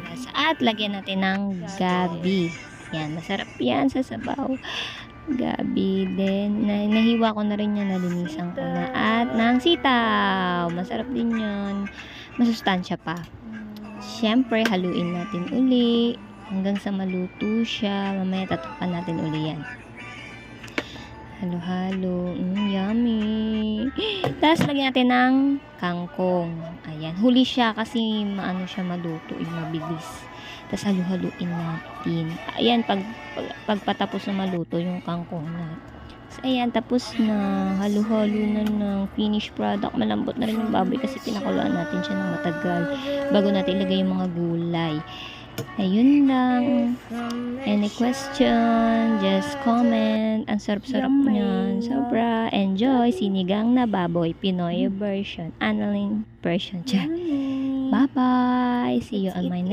Malasa. At lagyan natin ng gabi. Yan, masarap yan sa sabaw. Gabi din. Nahiwa ko na rin yan, nalinisan ko na. At ng sitaw. Masarap din yun. Masustansya pa. Siyempre, haluin natin uli. Hanggang sa maluto siya. Mamaya tatakpan natin uli yan. Halo-halo. Yummy. Tapos, lagyan natin ng kangkong. Ayan. Huli siya kasi maano siya maluto. Mabilis. Tapos, halo-haluin natin. Ayan, pagpatapos na maluto yung kangkong na. So, ayan, tapos na. Halo-halo na ng finished product. Malambot na rin yung baboy kasi pinakuluan natin siya ng matagal bago natin ilagay yung mga gulay. Ayun lang. Any question? Just comment. Ang sarap-sarap niyan. Sobra. Enjoy. Sinigang na baboy. Pinoy version. Annalyn version. Bye-bye. See you on my next